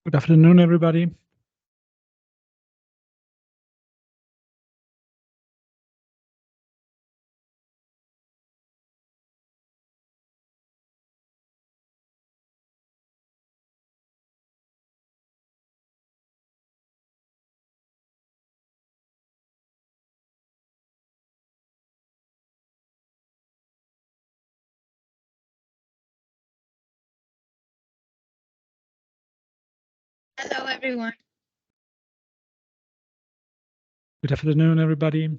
Good afternoon, everybody. Hello, everyone. Good afternoon, everybody.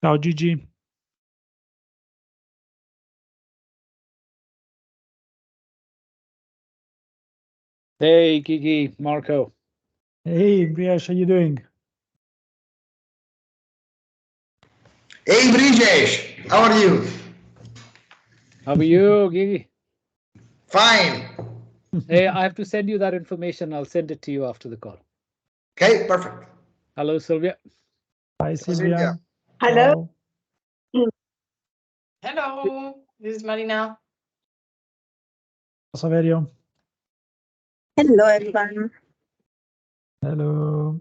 Ciao, Gigi. Hey, Gigi, Marco. Hey, Briash, how you doing? Hey, Brijesh, how are you? How are you, Gigi? Fine. Hey, I have to send you that information. I'll send it to you after the call. Okay, perfect. Hello, Sylvia. Hi, Silvia. Hello. Ciao. Hello, this is Marina. Saverio. Hello, everyone. Hello.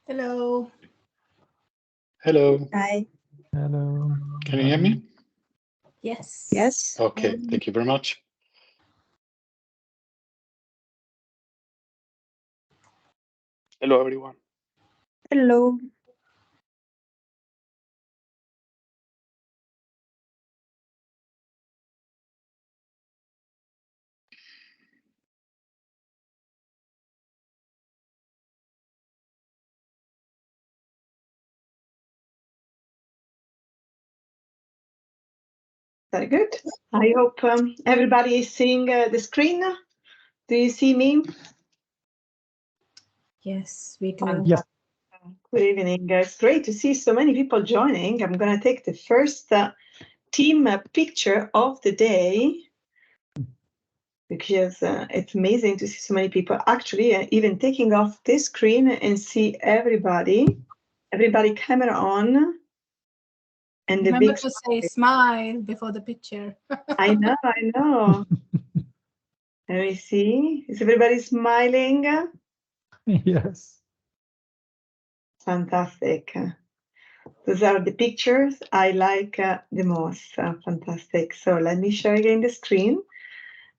Hello. Hello. Hi. Hello. Can you hear me? Yes. Yes. Okay, thank you very much. Hello, everyone. Hello. Very good. I hope everybody is seeing the screen. Do you see me? Yes, we do. Fantastic. Yes. Good evening. It's great to see so many people joining. I'm going to take the first team picture of the day because it's amazing to see so many people actually even taking off this screen and see everybody camera on. And the Remember big to say smile before the picture. I know. Let me see. Is everybody smiling? Yes. Fantastic. Those are the pictures I like the most. Fantastic. So let me share again the screen.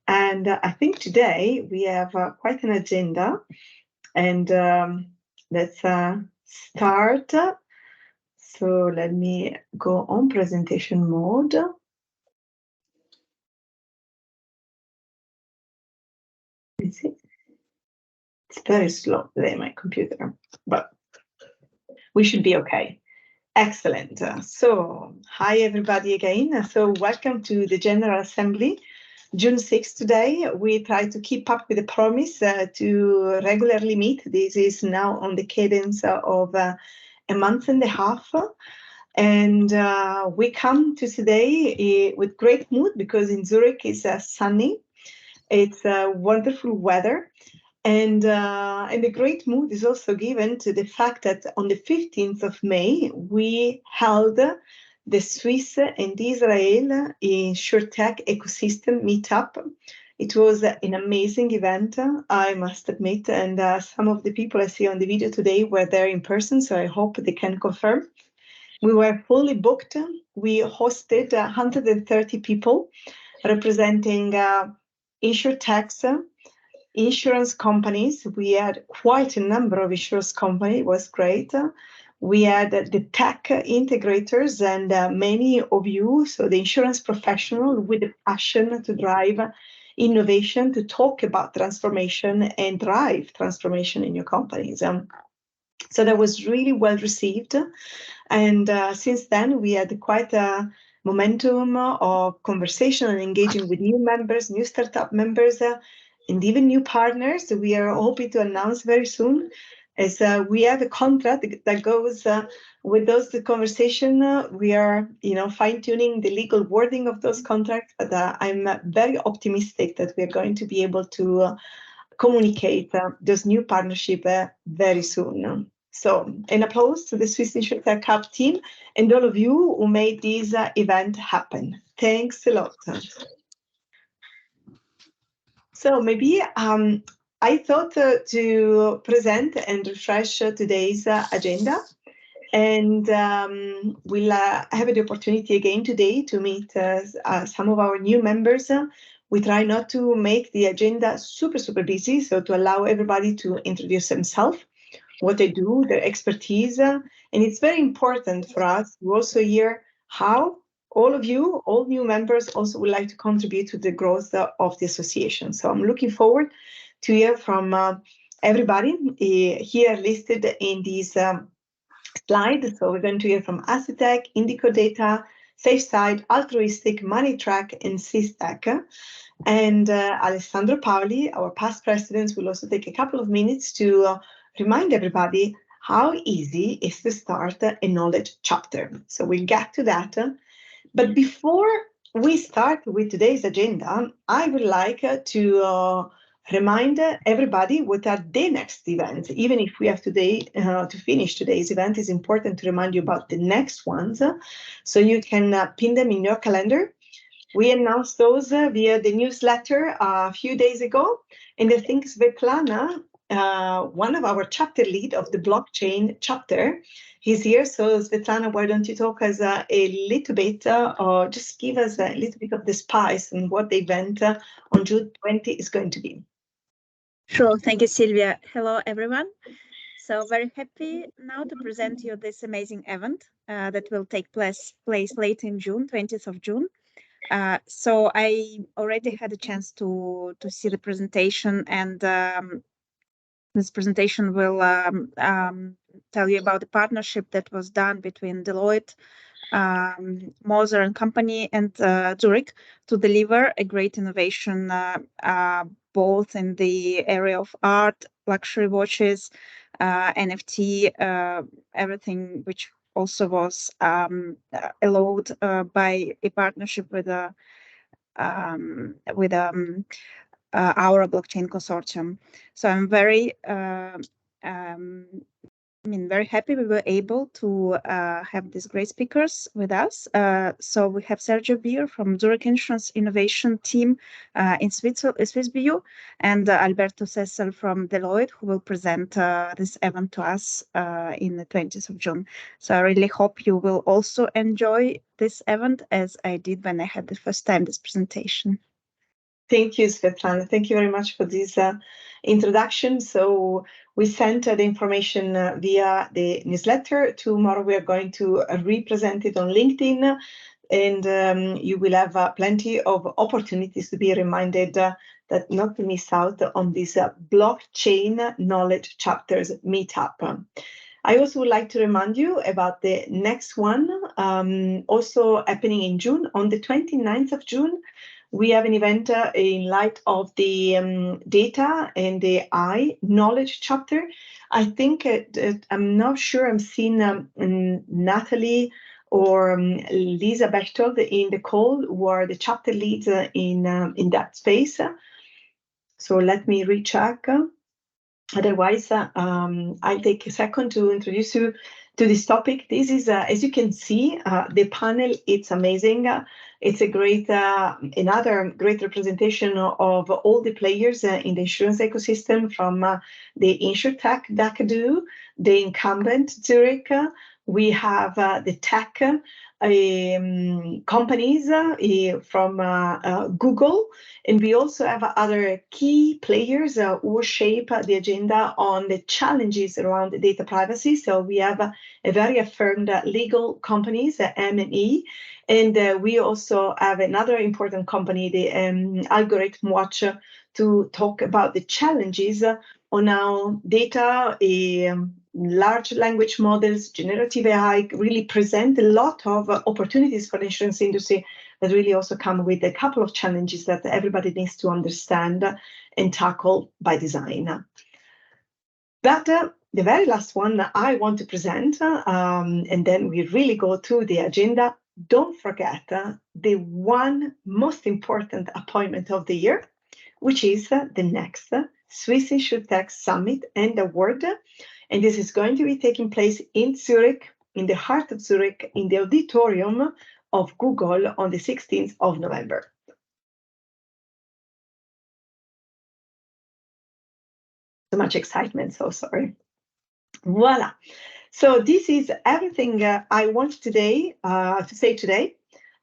And I think today we have quite an agenda. And let's start. So let me go on presentation mode. Let's see. It's very slow today, my computer, but we should be okay. Excellent. So, hi everybody again. So, welcome to the General Assembly, June 6th today. We try to keep up with the promise to regularly meet. This is now on the cadence of a month and a half. And we come to today with great mood because in Zurich it's sunny. It's wonderful weather. And the great mood is also given to the fact that on the 15th of May, we held the Swiss and Israel InsurTech Ecosystem Meetup. It was an amazing event, I must admit, and some of the people I see on the video today were there in person, so I hope they can confirm. We were fully booked. We hosted 130 people representing InsurTechs, insurance companies. We had quite a number of insurance companies. It was great. We had the tech integrators and many of you, so the insurance professional with the passion to drive innovation, to talk about transformation and drive transformation in your companies. So that was really well received. And since then, we had quite a momentum of conversation and engaging with new members, new startup members, and even new partners. We are hoping to announce very soon, as we have a contract that goes with those conversation. We are, fine-tuning the legal wording of those contracts, but I'm very optimistic that we are going to be able to communicate those new partnership very soon. So an applause to the Swiss InsurTech Hub team and all of you who made this event happen. Thanks a lot. So maybe I thought to present and refresh today's agenda. And we'll have the opportunity again today to meet some of our new members. We try not to make the agenda super, super busy, so to allow everybody to introduce themselves, what they do, their expertise. And it's very important for us to also hear how all of you, all new members, also would like to contribute to the growth of the association. So I'm looking forward to hear from everybody here listed in this slide. So we're going to hear from Assetech, Indico Data, SafeSide, Altruistic, MoneyTrack, and SysTech. And Alessandro Paoli, our past president, will also take a couple of minutes to remind everybody how easy it is to start a knowledge chapter. So we'll get to that. But before we start with today's agenda, I would like to remind everybody what are the next events. Even if we have today to finish today's event, it's important to remind you about the next ones, so you can pin them in your calendar. We announced those via the newsletter a few days ago, and I think Svetlana, one of our chapter lead of the blockchain chapter, is here. So Svetlana, why don't you talk us a little bit, or just give us a little bit of the spice and what the event on June 20 is going to be. Sure. Thank you, Silvia. Hello, everyone. So very happy now to present you this amazing event that will take place late in June, 20th of June. So I already had a chance to see the presentation, and this presentation will tell you about the partnership that was done between Deloitte, Moser and Company, and Zurich to deliver a great innovation, both in the area of art, luxury watches, NFT, everything which also was allowed by a partnership with our blockchain consortium. So I'm very very happy we were able to have these great speakers with us. So we have Sergio Beer from Zurich Insurance Innovation Team in Swiss BU, and Alberto Sessel from Deloitte, who will present this event to us in the 20th of June. So I really hope you will also enjoy this event as I did when I had the first time this presentation. Thank you, Svetlana. Thank you very much for this introduction. So we sent the information via the newsletter. Tomorrow we are going to represent it on LinkedIn, and you will have plenty of opportunities to be reminded that not to miss out on this blockchain knowledge chapters meetup. I also would like to remind you about the next one, also happening in June. On the 29th of June, we have an event in light of the data and the AI knowledge chapter. I think I'm not sure I'm seeing Natalie or Lisa Bechtold in the call, who are the chapter leads in that space. So let me recheck. Otherwise, I'll take a second to introduce you to this topic. This is, as you can see, the panel, it's amazing. It's a great, another great representation of all the players in the insurance ecosystem, from the InsurTech that do, the incumbent Zurich. We have the tech companies from Google, and we also have other key players who shape the agenda on the challenges around data privacy. So we have a very affirmed legal companies, M&E, and we also have another important company, the Algorithm Watch, to talk about the challenges on how data, large language models, generative AI really present a lot of opportunities for the insurance industry, that really also come with a couple of challenges that everybody needs to understand and tackle by design. But the very last one that I want to present, and then we really go to the agenda. Don't forget the one most important appointment of the year, which is the next Swiss InsurTech Summit and Award. And this is going to be taking place in Zurich, in the heart of Zurich, in the auditorium of Google on the 16th of November. So much excitement, so sorry. Voila. So this is everything I want today to say today.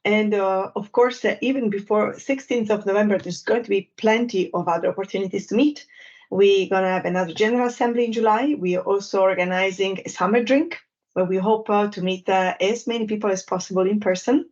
And of course, even before 16th of November, there's going to be plenty of other opportunities to meet. We're going to have another General Assembly in July. We are also organizing a summer drink, where we hope to meet as many people as possible in person.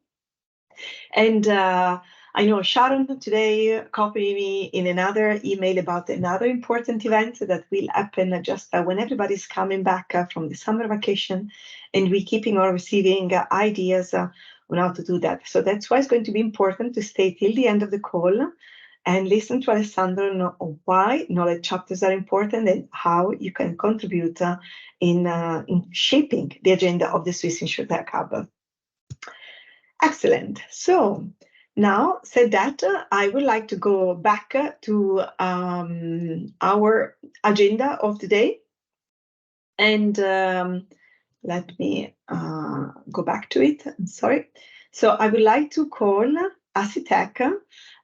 And I know Sharon today copied me in another email about another important event that will happen just when everybody's coming back from the summer vacation, and we're keeping on receiving ideas on how to do that. So that's why it's going to be important to stay till the end of the call and listen to Alessandro on why knowledge chapters are important and how you can contribute in shaping the agenda of the Swiss InsurTech Hub. Excellent. So now, said that, I would like to go back to our agenda of the day. And let me go back to it. I'm sorry. So I would like to call Assitech,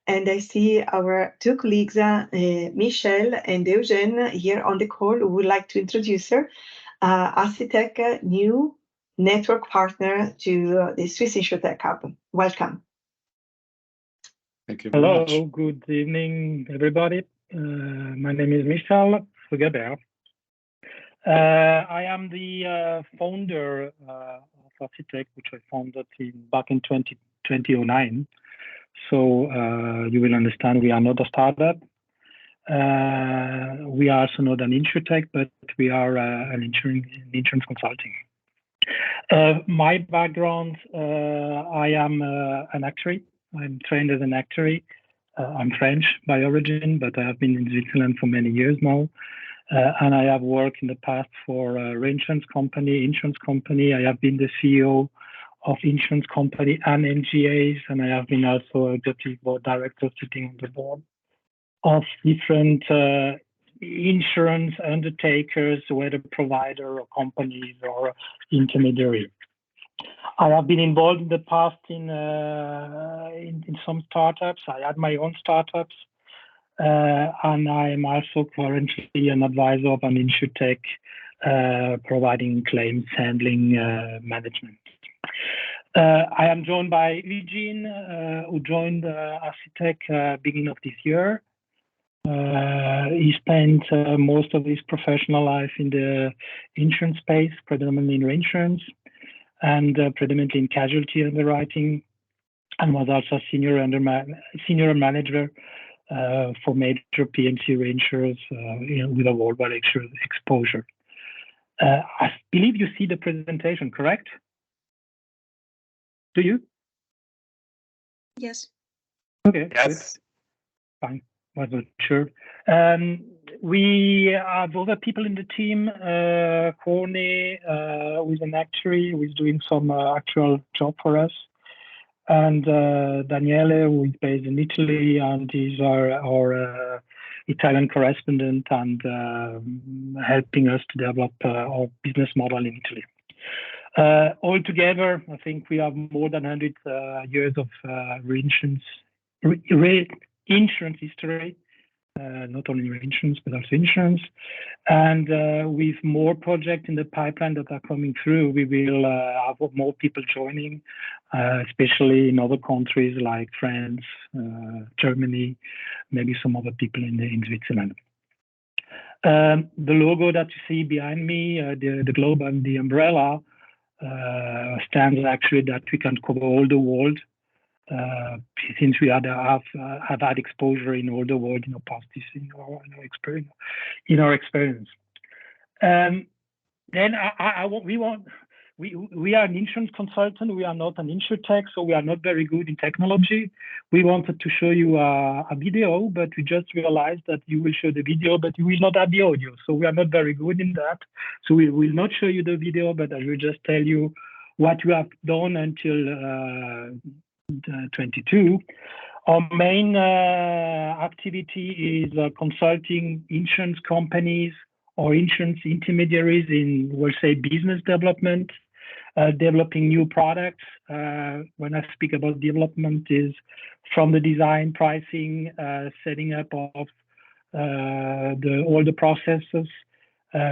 and I see our two colleagues, Michelle and Eugene, here on the call, who would like to introduce her. Assitech, new network partner to the Swiss InsurTech Hub. Welcome. Thank you very much. Hello, good evening, everybody. My name is Michel Fugabert. I am the founder of Assitech, which I founded back in 2009. So you will understand we are not a startup. We are also not an InsurTech, but we are an insurance consulting. My background, I am an actuary. I'm trained as an actuary. I'm French by origin, but I have been in Switzerland for many years now. And I have worked in the past for a reinsurance company, insurance company. I have been the CEO of insurance company and NGAs, and I have been also a deputy board director sitting on the board of different insurance undertakers, whether provider or companies or intermediary. I have been involved in the past in some startups. I had my own startups, and I'm also currently an advisor of an InsurTech providing claims handling management. I am joined by Eugene, who joined Assitech beginning of this year. He spent most of his professional life in the insurance space, predominantly in reinsurance, and predominantly in casualty underwriting, and was also senior manager for major P&C reinsurers with a worldwide exposure. I believe you see the presentation, correct? Do you? Yes. Okay. Yes. Good. Fine. Wasn't sure. We have other people in the team. Corny, who is an actuary, who is doing some actual job for us, and Daniele, who is based in Italy, and is our Italian correspondent and helping us to develop our business model in Italy. Altogether, I think we have more than 100 years of reinsurance insurance history, not only reinsurance, but also insurance. And with more projects in the pipeline that are coming through, we will have more people joining, especially in other countries like France, Germany, maybe some other people in Switzerland. The logo that you see behind me, the globe and the umbrella, stands actually that we can cover all the world, since we have had exposure in all the world in our past, in our experience. Then we are an insurance consultant. We are not an insurtech, so we are not very good in technology. We wanted to show you a video, but we just realized that you will show the video, but you will not have the audio. So we are not very good in that. So we will not show you the video, but I will just tell you what we have done until 22. Our main activity is consulting insurance companies or insurance intermediaries in, we'll say, business development, developing new products. When I speak about development, is from the design, pricing, setting up of all the processes,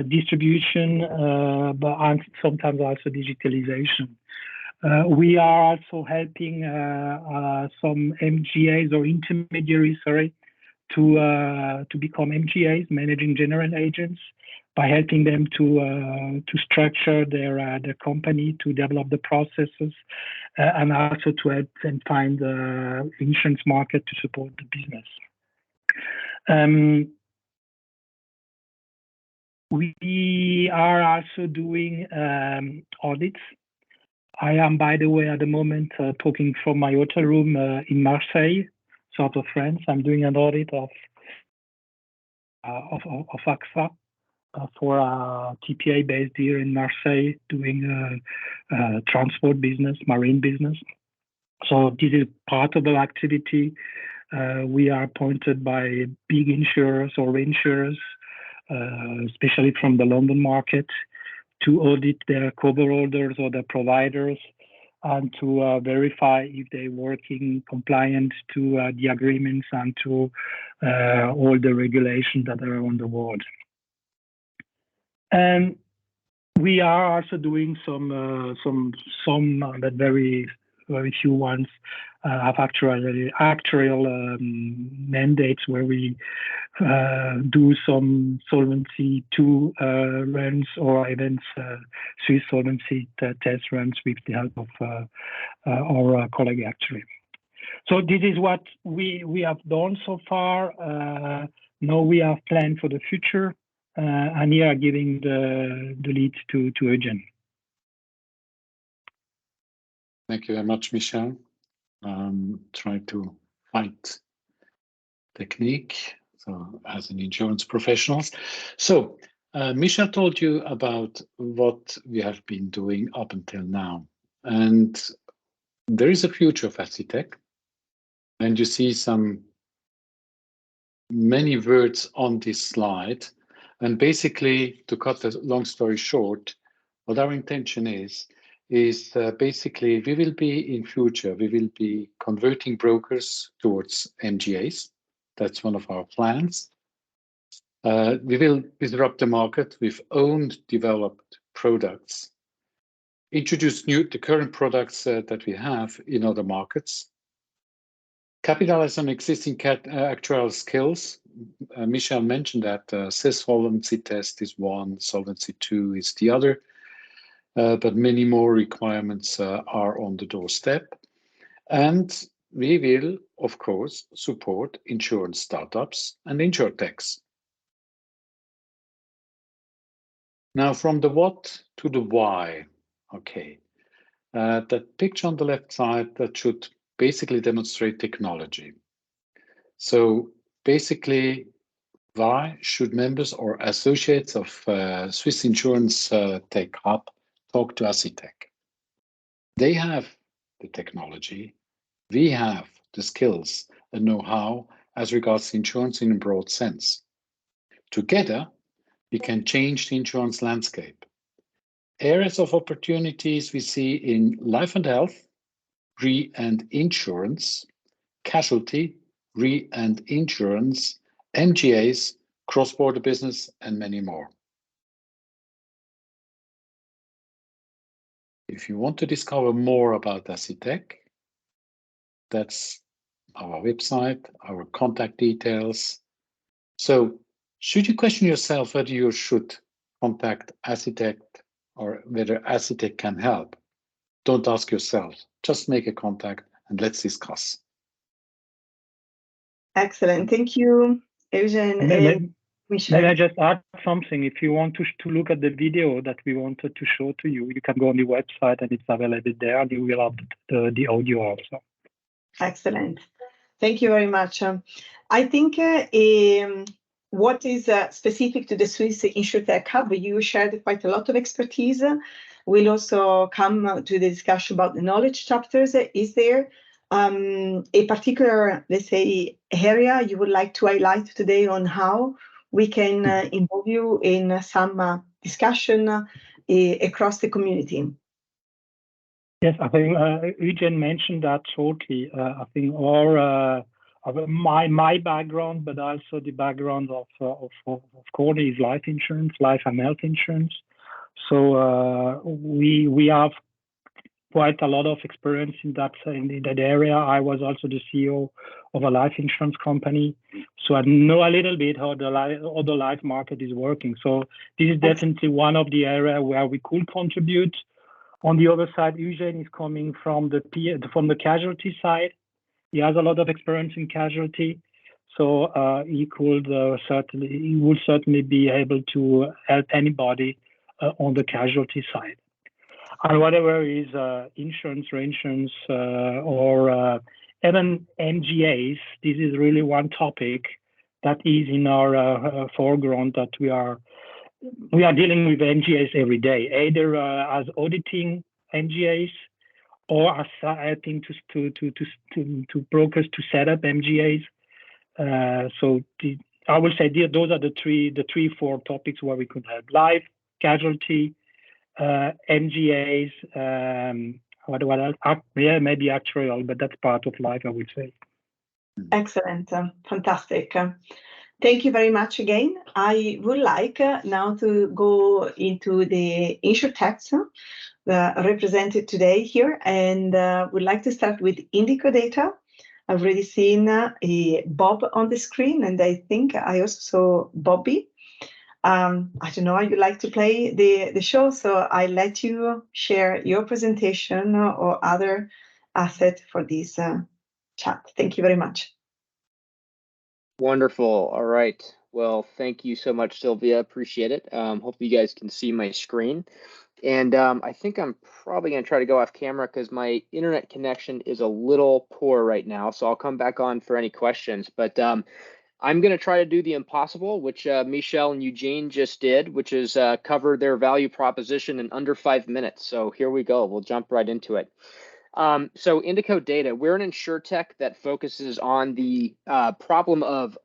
distribution, and sometimes also digitalization. We are also helping some MGAs or intermediaries, to become MGAs, managing general agents, by helping them to structure their company, to develop the processes, and also to help them find the insurance market to support the business. We are also doing audits. I am, by the way, at the moment talking from my hotel room in Marseille, south of France. I'm doing an audit of AXA for a TPA based here in Marseille, doing transport business, marine business. So this is part of the activity. We are appointed by big insurers or reinsurers, especially from the London market, to audit their cover holders or their providers, and to verify if they're working compliant to the agreements and to all the regulations that are on the world. And we are also doing some but very few ones have actuarial mandates where we do some Solvency II runs, or even Swiss Solvency test runs with the help of our colleague actuary. So this is what we have done so far. Now we have planned for the future, and here I'm giving the lead to Eugen. Thank you very much, Michel. Try to find technique. So, as an insurance professionals. So, Michel told you about what we have been doing up until now. And there is a future of SITech. And you see many words on this slide. And basically, to cut the long story short, what our intention is basically we will be converting brokers towards MGAs. That's one of our plans. We will disrupt the market with owned developed products, introduce the current products that we have in other markets, capitalize on existing actuarial skills. Michel mentioned that CIS Solvency test is one, Solvency II is the other, but many more requirements are on the doorstep. And we will, of course, support insurance startups and insurtechs. Now, from the what to the why. Okay, that picture on the left side, that should basically demonstrate technology. So basically, why should members or associates of Swiss Insurance Tech Hub talk to SITech? They have the technology. We have the skills and know-how as regards insurance in a broad sense. Together, we can change the insurance landscape. Areas of opportunities we see in life and health, re and insurance, casualty, re and insurance, MGAs, cross-border business, and many more. If you want to discover more about SITech, that's our website, our contact details. So should you question yourself whether you should contact SITech or whether SITech can help, don't ask yourself, just make a contact and let's discuss. Excellent. Thank you, Eugene and Michel. May I just add something? If you want to look at the video that we wanted to show to you, you can go on the website and it's available there. And you will have the audio also. Excellent. Thank you very much. I think what is specific to the Swiss InsurTech Hub, you shared quite a lot of expertise. We'll also come to the discussion about the knowledge chapters. Is there a particular, let's say, area you would like to highlight today on how we can involve you in some discussion across the community? Yes, I think Eugene mentioned that shortly. I think my background, but also the background of Cordy is life insurance, life and health insurance. So we have quite a lot of experience in that area. I was also the CEO of a life insurance company, so I know a little bit how the life market is working. So this is definitely one of the areas where we could contribute. On the other side, Eugene is coming from the casualty side. He has a lot of experience in casualty, so he would certainly be able to help anybody on the casualty side. And whatever is insurance, reinsurance, or even MGAs, this is really one topic that is in our foreground, that we are dealing with MGAs every day, either as auditing MGAs or as helping to brokers to set up MGAs. So I will say those are the four topics where we could help: life, casualty, MGAs, what else? Yeah, maybe actuarial, but that's part of life, I would say. Excellent, fantastic. Thank you very much again. I would like now to go into the InsurTechs represented today here, and would like to start with Indico data. I've already seen Bob on the screen, and I think I also saw Bobby. I don't know how you like to play the show, so I let you share your presentation or other asset for this chat. Thank you very much. Wonderful. All right. Well, thank you so much, Sylvia. Appreciate it. Hope you guys can see my screen. And I think I'm probably going to try to go off camera because my internet connection is a little poor right now. So I'll come back on for any questions. But I'm going to try to do the impossible, which Michel and Eugene just did, which is cover their value proposition in under 5 minutes. So here we go. We'll jump right into it. So Indico Data, we're an InsurTech that focuses on the problem of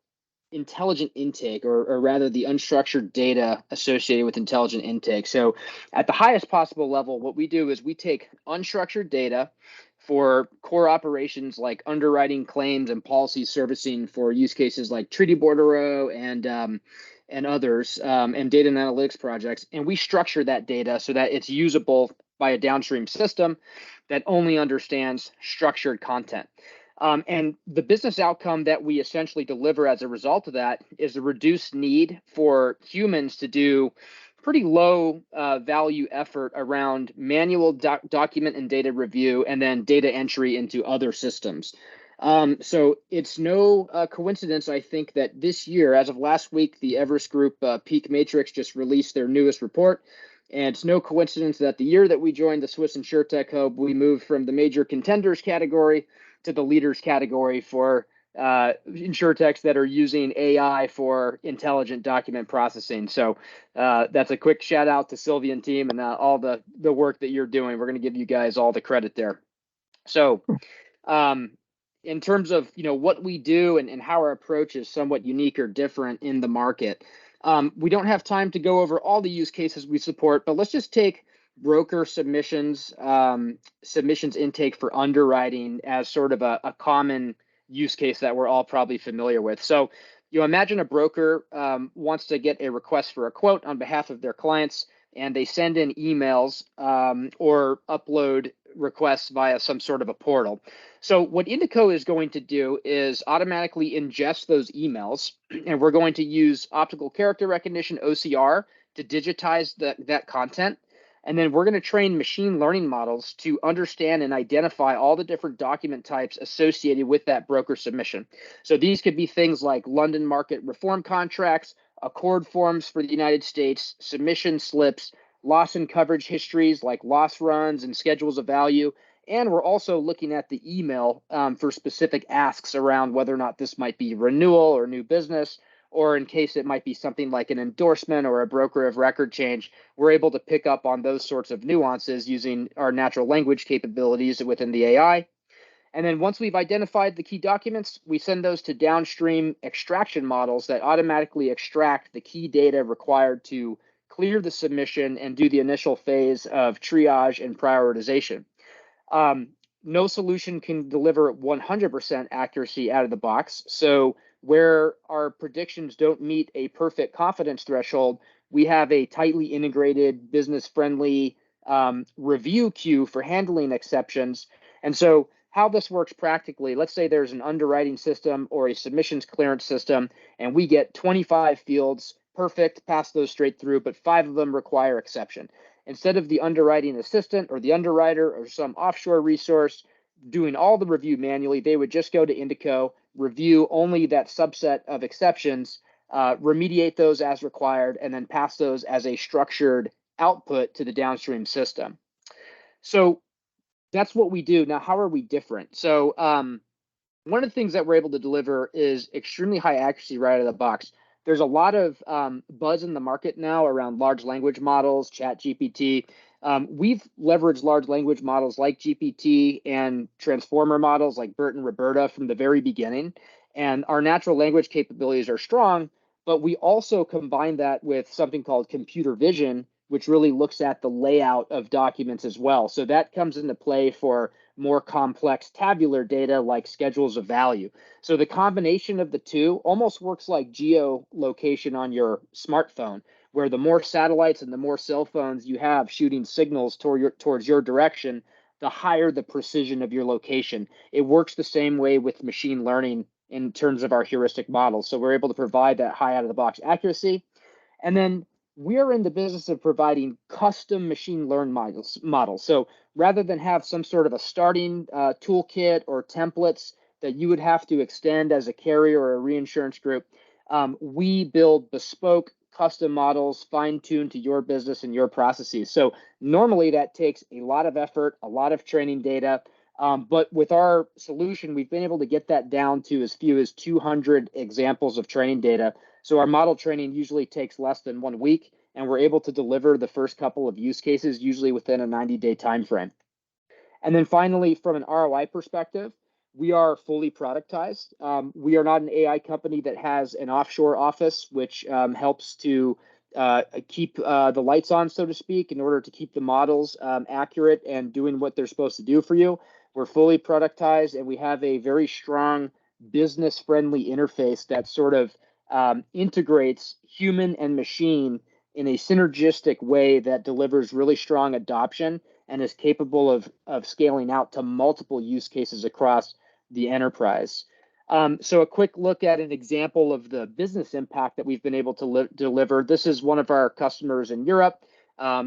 intelligent intake, or rather the unstructured data associated with intelligent intake. So at the highest possible level, what we do is we take unstructured data for core operations like underwriting, claims, and policy servicing for use cases like treaty bordereau and others, and data and analytics projects. And we structure that data so that it's usable by a downstream system that only understands structured content. And the business outcome that we essentially deliver as a result of that is a reduced need for humans to do pretty low value effort around manual document and data review and then data entry into other systems. So it's no coincidence, I think, that this year, as of last week, the Everest Group Peak Matrix just released their newest report. And it's no coincidence that the year that we joined the Swiss InsurTech Hub, we moved from the major contenders category to the leaders category for InsurTechs that are using AI for intelligent document processing. So that's a quick shout out to Sylvia and team and all the work that you're doing. We're going to give you guys all the credit there. So in terms of what we do and how our approach is somewhat unique or different in the market, we don't have time to go over all the use cases we support, but let's just take broker submissions, submissions intake for underwriting as sort of a common use case that we're all probably familiar with. So you imagine a broker wants to get a request for a quote on behalf of their clients, and they send in emails or upload requests via some sort of a portal. So what Indico is going to do is automatically ingest those emails, and we're going to use optical character recognition, OCR, to digitize that content. And then we're going to train machine learning models to understand and identify all the different document types associated with that broker submission. So these could be things like London market reform contracts, accord forms for the United States, submission slips, loss and coverage histories like loss runs and schedules of value. And we're also looking at the email for specific asks around whether or not this might be renewal or new business, or in case it might be something like an endorsement or a broker of record change. We're able to pick up on those sorts of nuances using our natural language capabilities within the AI. And then once we've identified the key documents, we send those to downstream extraction models that automatically extract the key data required to clear the submission and do the initial phase of triage and prioritization. No solution can deliver 100% accuracy out of the box. So where our predictions don't meet a perfect confidence threshold, we have a tightly integrated, business-friendly review queue for handling exceptions. And so how this works practically, let's say there's an underwriting system or a submissions clearance system, and we get 25 fields, perfect, pass those straight through, but 5 of them require exception. Instead of the underwriting assistant or the underwriter or some offshore resource doing all the review manually, they would just go to Indico, review only that subset of exceptions, remediate those as required, and then pass those as a structured output to the downstream system. So that's what we do. Now, how are we different? So one of the things that we're able to deliver is extremely high accuracy right out of the box. There's a lot of buzz in the market now around large language models, ChatGPT. We've leveraged large language models like GPT and transformer models like BERT and Roberta from the very beginning. And our natural language capabilities are strong, but we also combine that with something called computer vision, which really looks at the layout of documents as well. So that comes into play for more complex tabular data like schedules of value. So the combination of the two almost works like geolocation on your smartphone, where the more satellites and the more cell phones you have shooting signals towards your direction, the higher the precision of your location. It works the same way with machine learning in terms of our heuristic models. So we're able to provide that high out of the box accuracy. And then we're in the business of providing custom machine learning models. So rather than have some sort of a starting toolkit or templates that you would have to extend as a carrier or a reinsurance group, we build bespoke custom models fine-tuned to your business and your processes. So normally that takes a lot of effort, a lot of training data, but with our solution, we've been able to get that down to as few as 200 examples of training data. So our model training usually takes less than 1 week, and we're able to deliver the first couple of use cases usually within a 90-day time frame. And then finally, from an ROI perspective, we are fully productized. We are not an AI company that has an offshore office, which helps to keep the lights on, so to speak, in order to keep the models accurate and doing what they're supposed to do for you. We're fully productized, and we have a very strong business-friendly interface that sort of integrates human and machine in a synergistic way that delivers really strong adoption and is capable of scaling out to multiple use cases across the enterprise. So a quick look at an example of the business impact that we've been able to deliver. This is one of our customers in Europe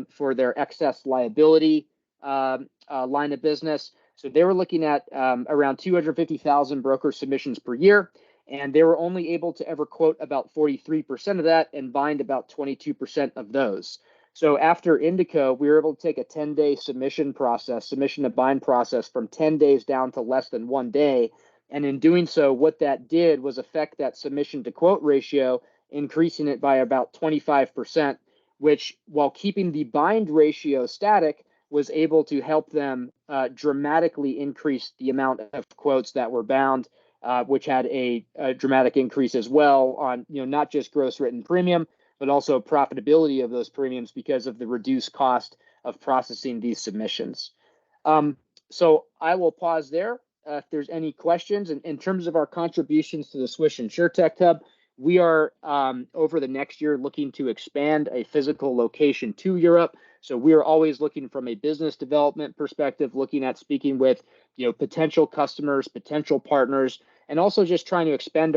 for their excess liability line of business. So they were looking at around 250,000 broker submissions per year, and they were only able to ever quote about 43% of that and bind about 22% of those. So after Indico, we were able to take a 10-day submission to bind process from 10 days down to less than 1 day. And in doing so, what that did was affect that submission to quote ratio, increasing it by about 25%, which, while keeping the bind ratio static, was able to help them dramatically increase the amount of quotes that were bound, which had a dramatic increase as well on, not just gross written premium, but also profitability of those premiums because of the reduced cost of processing these submissions. So I will pause there. If there's any questions, and in terms of our contributions to the Swiss InsurTech Hub, we are over the next year looking to expand a physical location to Europe. So we are always looking from a business development perspective, looking at speaking with potential customers, potential partners, and also just trying to expand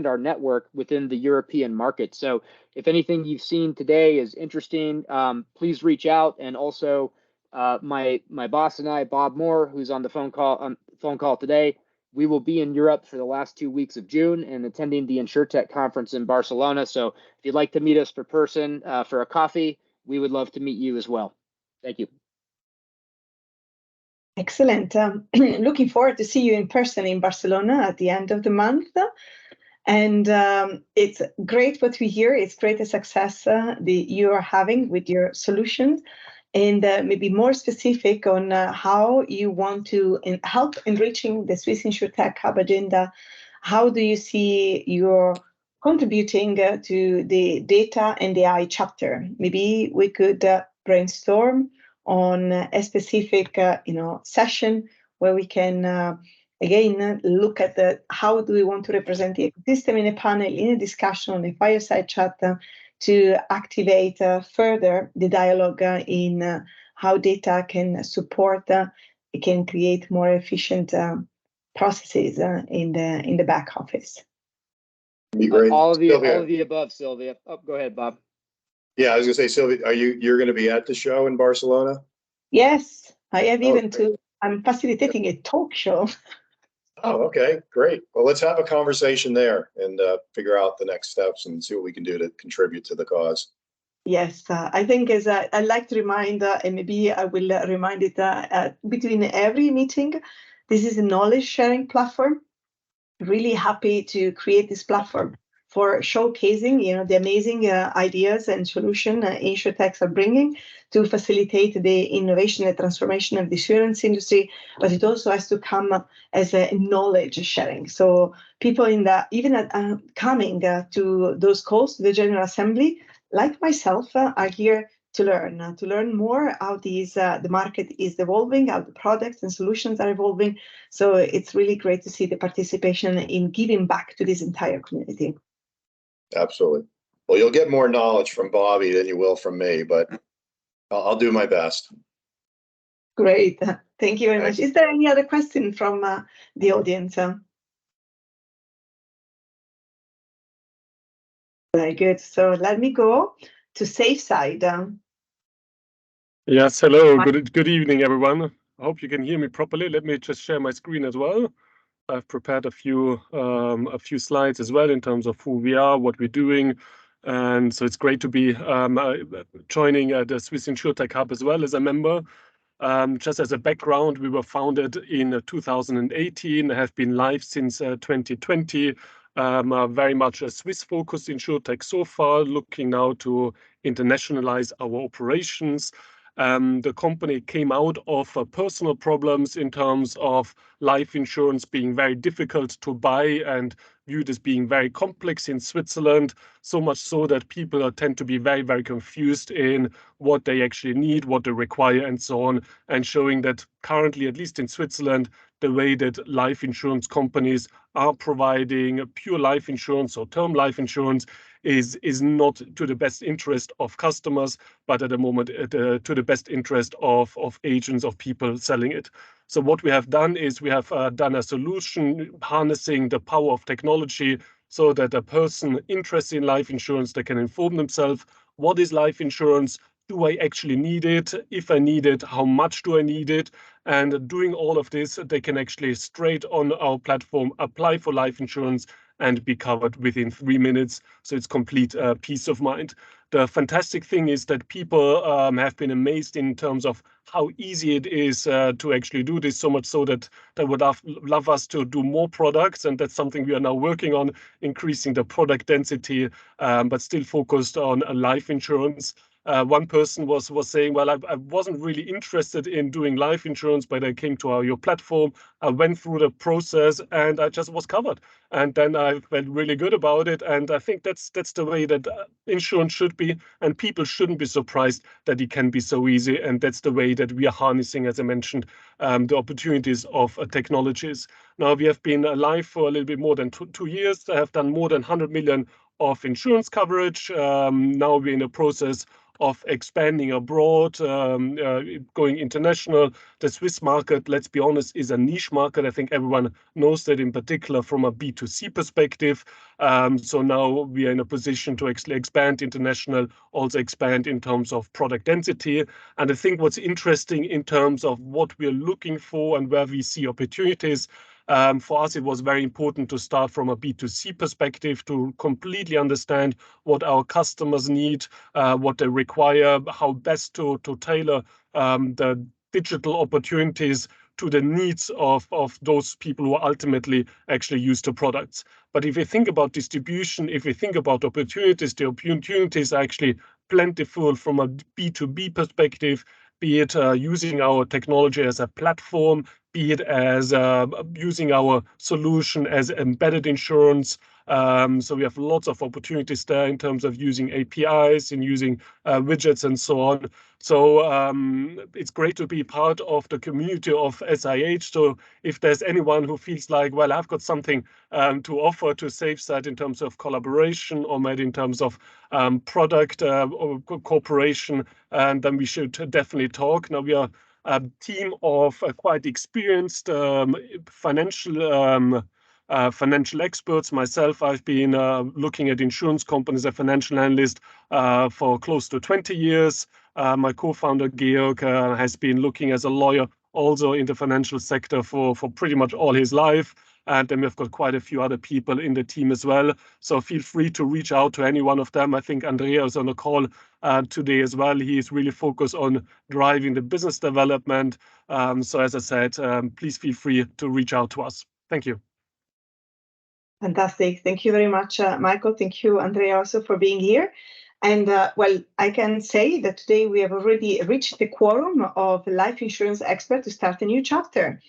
our network within the European market. So if anything you've seen today is interesting, please reach out. And also my boss and I, Bob Moore, who's on the phone call today, we will be in Europe for the last 2 weeks of June and attending the InsurTech conference in Barcelona. So if you'd like to meet us for person for a coffee, we would love to meet you as well. Thank you. Excellent. Looking forward to see you in person in Barcelona at the end of the month. And it's great what we hear. It's great the success you are having with your solutions, and maybe more specific on how you want to help enriching the Swiss InsurTech Hub agenda. How do you see your contributing to the data and AI chapter? Maybe we could brainstorm on a specific session where we can again look at how do we want to represent the ecosystem in a panel, in a discussion, on a fireside chat, to activate further the dialogue in how data can support, it can create more efficient processes in the back office. Be great. All of the above, Sylvia. Oh, go ahead, Bob. Yeah, I was gonna say, Sylvia, you're going to be at the show in Barcelona? Yes, I have I'm facilitating a talk show. Oh, okay, great. Well, let's have a conversation there and figure out the next steps and see what we can do to contribute to the cause. Yes, I think as I'd like to remind, and maybe I will remind it between every meeting, this is a knowledge sharing platform. Really happy to create this platform for showcasing, the amazing ideas and solution InsurTechs are bringing to facilitate the innovation and transformation of the insurance industry, but it also has to come as a knowledge sharing. So people coming to those calls, to the General Assembly, like myself, are here to learn more how the market is evolving, how the products and solutions are evolving. So it's really great to see the participation in giving back to this entire community. Absolutely. Well, you'll get more knowledge from Bobby than you will from me, but I'll do my best. Great. Thank you very much. Is there any other question from the audience? Very good. So let me go to safe side. Yes, hello. Good evening, everyone. I hope you can hear me properly. Let me just share my screen as well. I've prepared a few slides as well in terms of who we are, what we're doing, and so it's great to be joining the Swiss InsurTech Hub as well as a member. Just as a background, we were founded in 2018, have been live since 2020. Very much a Swiss-focused InsurTech so far, looking now to internationalize our operations. The company came out of personal problems in terms of life insurance being very difficult to buy and viewed as being very complex in Switzerland, so much so that people tend to be very, very confused in what they actually need, what they require, and so on, and showing that currently, at least in Switzerland, the way that life insurance companies are providing pure life insurance or term life insurance is not to the best interest of customers, but at the moment to the best interest of agents, of people selling it. So what we have done is we have done a solution harnessing the power of technology so that a person interested in life insurance, they can inform themselves, what is life insurance? Do I actually need it? If I need it, how much do I need it? And doing all of this, they can actually straight on our platform apply for life insurance and be covered within 3 minutes. So it's complete peace of mind. The fantastic thing is that people have been amazed in terms of how easy it is to actually do this, so much so that they would love us to do more products. And that's something we are now working on, increasing the product density, but still focused on life insurance. One person was saying, well, I wasn't really interested in doing life insurance, but I came to your platform. I went through the process and I just was covered. And then I felt really good about it. And I think that's the way that insurance should be. And people shouldn't be surprised that it can be so easy. And that's the way that we are harnessing, as I mentioned, the opportunities of technologies. Now, we have been alive for a little bit more than two years. I have done more than 100 million of insurance coverage. Now we're in a process of expanding abroad, going international. The Swiss market, let's be honest, is a niche market. I think everyone knows that, in particular from a B2C perspective. So now we are in a position to actually expand international, also expand in terms of product density. And I think what's interesting in terms of what we're looking for and where we see opportunities, for us, it was very important to start from a B2C perspective to completely understand what our customers need, what they require, how best to tailor the digital opportunities to the needs of those people who ultimately actually use the products. But if you think about distribution, if you think about opportunities, the opportunities are actually plentiful from a B2B perspective, be it using our technology as a platform, be it as using our solution as embedded insurance. So we have lots of opportunities there in terms of using APIs and using widgets and so on. So it's great to be part of the community of SIH. So if there's anyone who feels like, well, I've got something to offer to SafeSite in terms of collaboration or maybe in terms of product or cooperation, and then we should definitely talk. Now we are a team of quite experienced financial experts. Myself, I've been looking at insurance companies as a financial analyst for close to 20 years. My co-founder, Georg, has been looking as a lawyer also in the financial sector for pretty much all his life. And then we've got quite a few other people in the team as well. So feel free to reach out to any one of them. I think Andrea is on the call today as well. He is really focused on driving the business development. So as I said, please feel free to reach out to us. Thank you. Fantastic. Thank you very much, Michael. Thank you, Andrea, also for being here. And well, I can say that today we have already reached the quorum of life insurance experts to start a new chapter.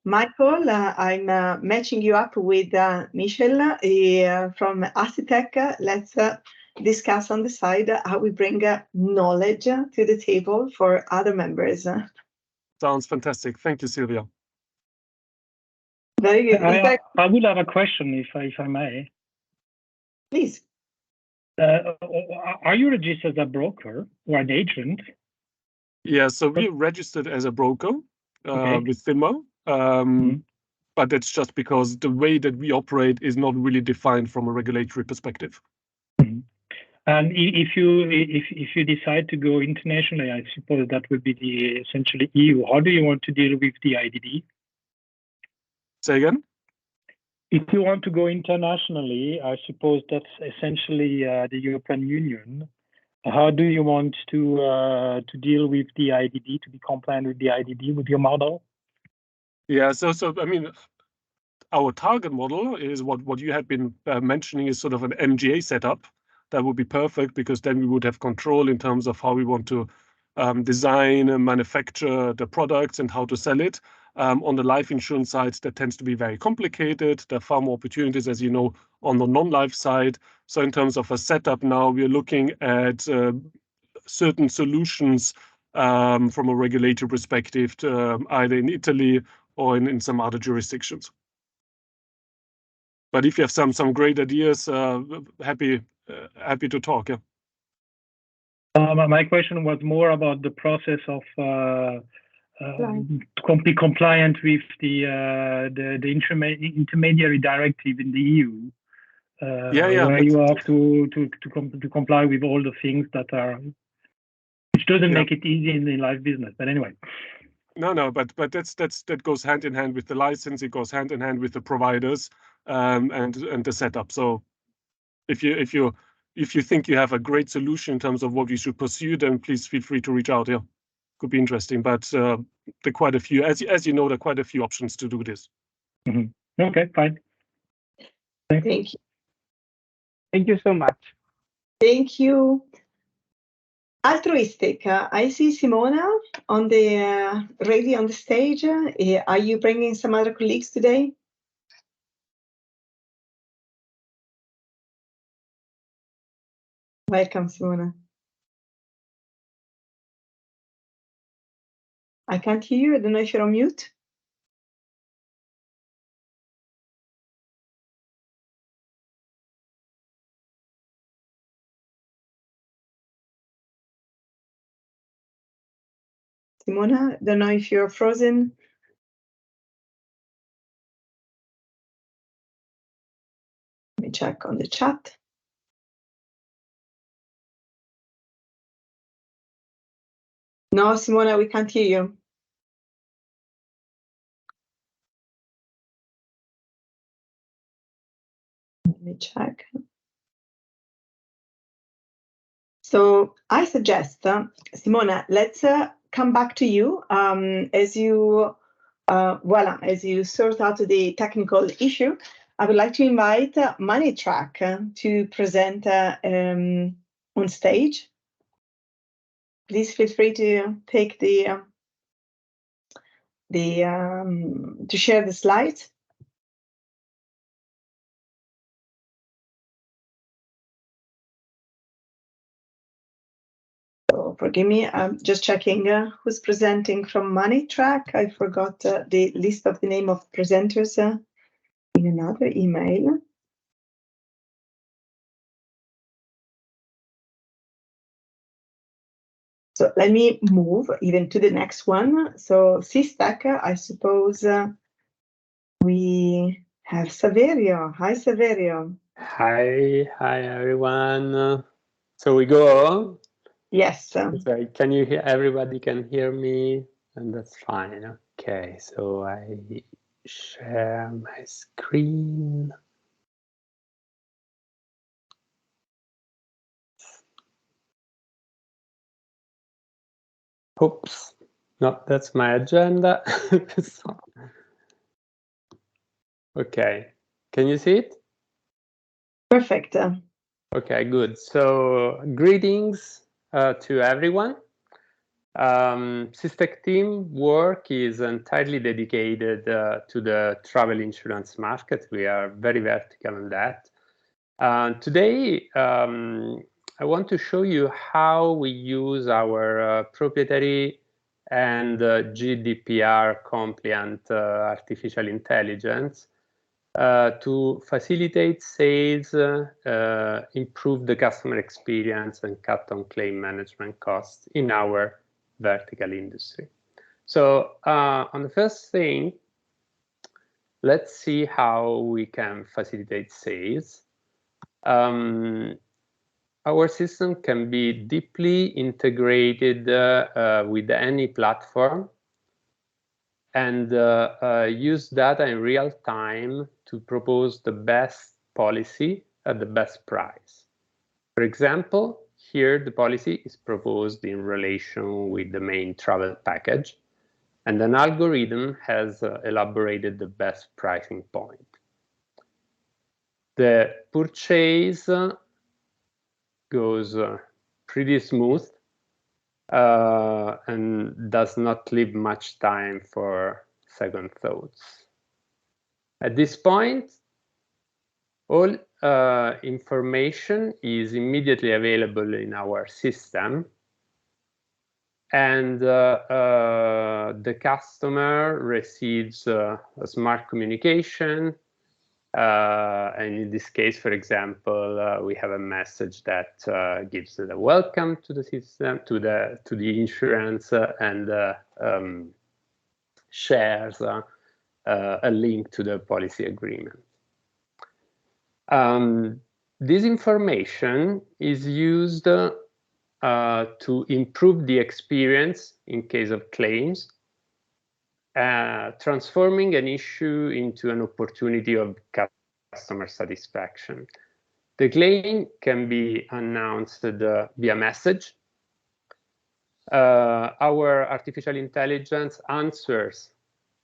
Michael, I'm matching you up with Michel from Assitech. Let's discuss on the side how we bring knowledge to the table for other members. Sounds fantastic. Thank you, Sylvia. Very good. I would have a question, if I may. Please. Are you registered as a broker or an agent? Yeah, so we're registered as a broker with FINMA. But that's just because the way that we operate is not really defined from a regulatory perspective. And if you decide to go internationally, I suppose that would be essentially EU. How do you want to deal with the IDD? Say again? If you want to go internationally, I suppose that's essentially the European Union. How do you want to deal with the IDD, to be compliant with the IDD, with your model? Yeah, so I mean, our target model is what you had been mentioning is sort of an MGA setup. That would be perfect because then we would have control in terms of how we want to design and manufacture the products and how to sell it. On the life insurance side, that tends to be very complicated. There are far more opportunities, as you know, on the non-life side. So in terms of a setup now, we're looking at certain solutions from a regulatory perspective, either in Italy or in some other jurisdictions. But if you have some great ideas, happy to talk. Yeah. My question was more about the process of be compliant with the intermediary directive in the EU. Where you have to comply with all the things that are, which doesn't make it easy in the life business. But anyway. No, but that goes hand in hand with the license. It goes hand in hand with the providers and the setup. So if you think you have a great solution in terms of what you should pursue, then please feel free to reach out. Yeah, could be interesting. But there are quite a few, as you know, there are quite a few options to do this. Okay, fine. Thank you. Thank you so much. Thank you. altruistic. I see Simona on the ready on the stage. Are you bringing some other colleagues today? Welcome, Simona. I can't hear you. I don't know if you're on mute. Simona, don't know if you're frozen. Let me check on the chat. No, Simona, we can't hear you. Let me check. So I suggest, Simona, let's come back to you as you as you sort out the technical issue. I would like to invite MoneyTrack to present on stage. Please feel free to take to share the slides. So forgive me, I'm just checking who's presenting from MoneyTrack. I forgot the list of the name of presenters in another email. So let me move even to the next one. So C-Stack, I suppose we have Saverio. Hi, Saverio. Hi everyone. So we go. Yes. Sorry, can you hear? Everybody can hear me, and that's fine. Okay, so I share my screen. Oops, no, that's my agenda. Okay, can you see it? Perfect. Okay, good. So greetings to everyone. SISTEC team work is entirely dedicated to the travel insurance market. We are very vertical on that. Today, I want to show you how we use our proprietary and GDPR compliant artificial intelligence to facilitate sales, improve the customer experience, and cut on claim management costs in our vertical industry. So on the first thing, let's see how we can facilitate sales. Our system can be deeply integrated with any platform and use data in real time to propose the best policy at the best price. For example, here the policy is proposed in relation with the main travel package, and an algorithm has elaborated the best pricing point. The purchase goes pretty smooth and does not leave much time for second thoughts. At this point, all information is immediately available in our system, and the customer receives a smart communication. And in this case, for example, we have a message that gives the welcome to the system, to the insurance, and shares a link to the policy agreement. This information is used to improve the experience in case of claims, transforming an issue into an opportunity of customer satisfaction. The claim can be announced via message. Our artificial intelligence answers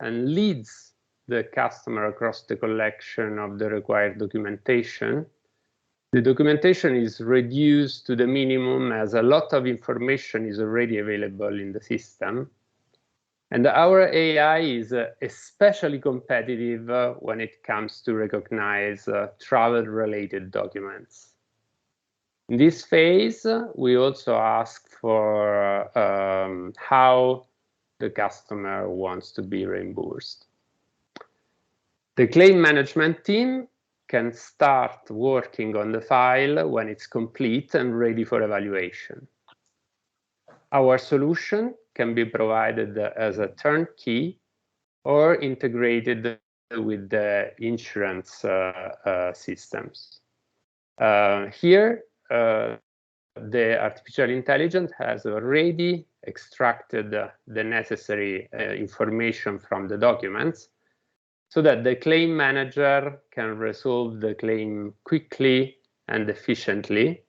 and leads the customer across the collection of the required documentation The documentation is reduced to the minimum as a lot of information is already available in the system. And our AI is especially competitive when it comes to recognize travel-related documents. In this phase, we also ask for how the customer wants to be reimbursed. The claim management team can start working on the file when it's complete and ready for evaluation. Our solution can be provided as a turnkey or integrated with the insurance systems. Here, the artificial intelligence has already extracted the necessary information from the documents so that the claim manager can resolve the claim quickly and efficiently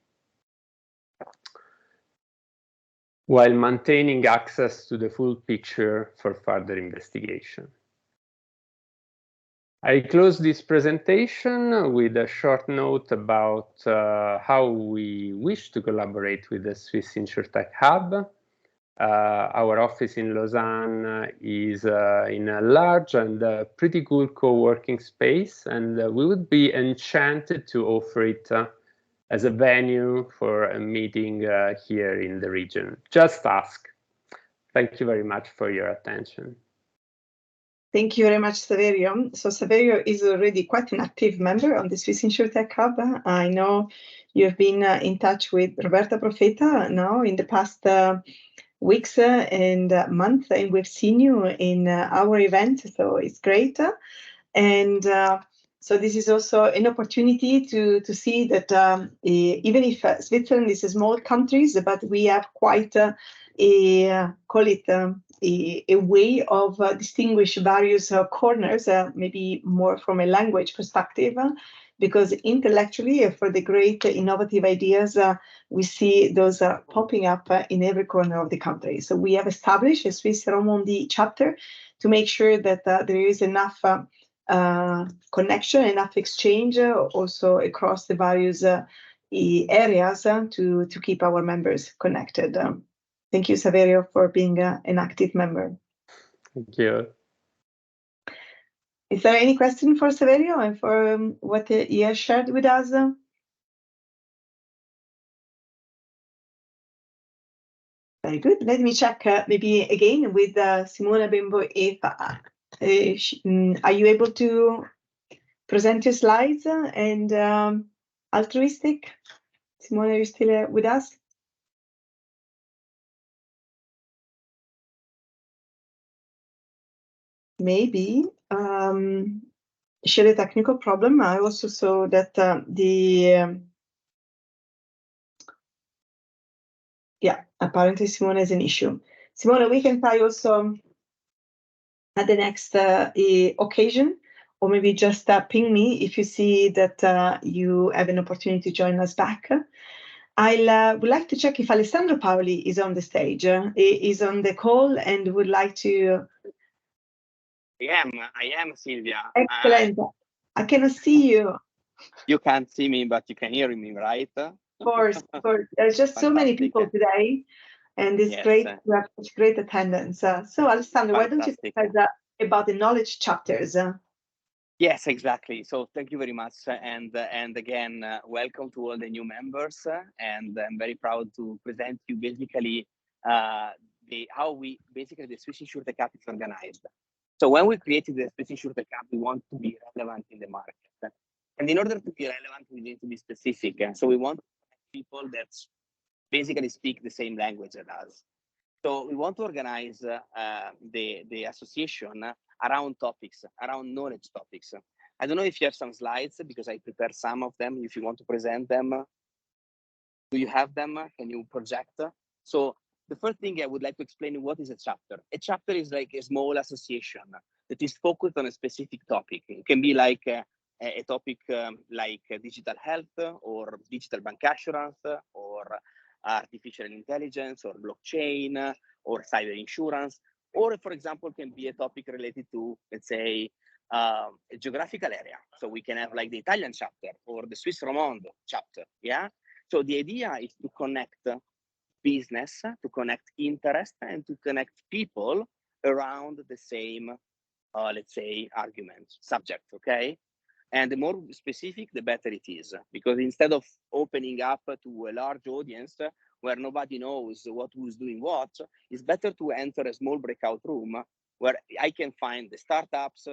while maintaining access to the full picture for further investigation. I close this presentation with a short note about how we wish to collaborate with the Swiss InsurTech Hub. Our office in Lausanne is in a large and pretty cool co-working space, and we would be enchanted to offer it as a venue for a meeting here in the region. Just ask. Thank you very much for your attention. Thank you very much, Saverio. So Saverio is already quite an active member on the Swiss InsurTech Hub. I know you've been in touch with Roberta Profeta now in the past weeks and months, and we've seen you in our event, so it's great. And so this is also an opportunity to see that even if Switzerland is a small country, but we have quite a way of distinguish various corners, maybe more from a language perspective, because intellectually, for the great innovative ideas, we see those popping up in every corner of the country. So we have established a Swiss Romandie chapter to make sure that there is enough connection, enough exchange also across the various areas to keep our members connected. Thank you, Saverio, for being an active member. Thank you. Is there any question for Saverio and for what he has shared with us? Very good. Let me check maybe again with Simona Bembo if are you able to present your slides and altruistic? Simona, are you still with us? Maybe she had a technical problem. I also saw that apparently Simona has an issue. Simona, we can try also at the next occasion, or maybe just ping me if you see that you have an opportunity to join us back. I would like to check if Alessandro Paoli is on the stage, is on the call and would like to. I am Silvia. Excellent. I cannot see you. You can't see me, but you can hear me, right? Of course. There's just so many people today, and it's great to have such great attendance. So, Alessandro, why don't you tell us about the knowledge chapters? Yes, exactly. So thank you very much. And again, welcome to all the new members. And I'm very proud to present you basically how we basically the Swiss InsurTech Hub is organized. So when we created the Swiss InsurTech Hub, we want to be relevant in the market. And in order to be relevant, we need to be specific. So we want people that basically speak the same language as us. So we want to organize the association around topics, around knowledge topics. I don't know if you have some slides because I prepared some of them. If you want to present them, do you have them? Can you project? So the first thing I would like to explain what is a chapter. A chapter is like a small association that is focused on a specific topic. It can be like a topic like digital health or digital bank assurance or artificial intelligence or blockchain or cyber insurance, or for example, can be a topic related to, let's say, a geographical area. So we can have like the Italian chapter or the Swiss Romand chapter, yeah? So the idea is to connect business, to connect interest, and to connect people around the same, let's say, argument, subject, okay? And the more specific, the better it is, because instead of opening up to a large audience where nobody knows who's doing what, it's better to enter a small breakout room where I can find the startups,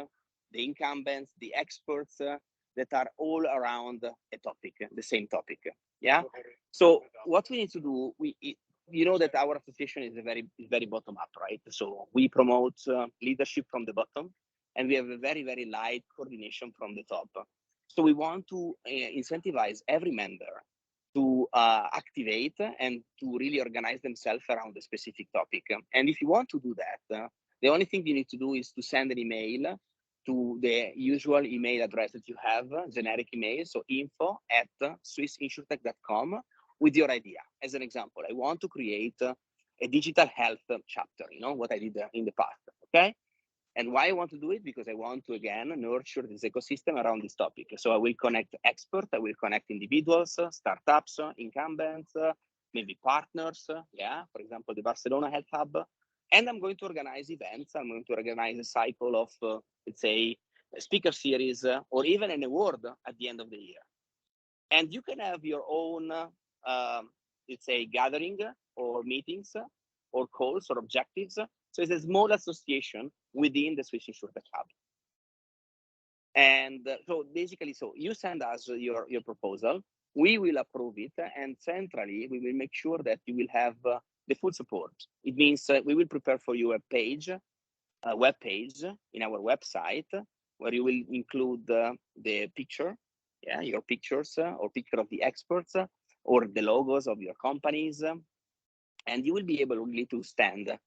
the incumbents, the experts that are all around a topic, the same topic. Yeah. So what we need to do, you know that our association is very bottom up, right? So we promote leadership from the bottom, and we have a very light coordination from the top. So we want to incentivize every member to activate and to really organize themselves around a specific topic. And if you want to do that, the only thing you need to do is to send an email to the usual email address that you have, generic email, so info@swissinsurtech.com, with your idea. As an example, I want to create a digital health chapter, you know, what I did in the past, okay? And why I want to do it? Because I want to, again, nurture this ecosystem around this topic. So I will connect experts, I will connect individuals, startups, incumbents, maybe partners, yeah, for example, the Barcelona Health Hub. And I'm going to organize events. I'm going to organize a cycle of, let's say, a speaker series or even an award at the end of the year. And you can have your own, let's say, gathering or meetings or calls or objectives. So it's a small association within the Swiss InsurTech Hub. And so basically, so you send us your proposal, we will approve it, and centrally, we will make sure that you will have the full support. It means we will prepare for you a page, a web page in our website, where you will include the picture, yeah, your pictures or picture of the experts or the logos of your companies. And you will be able really to stand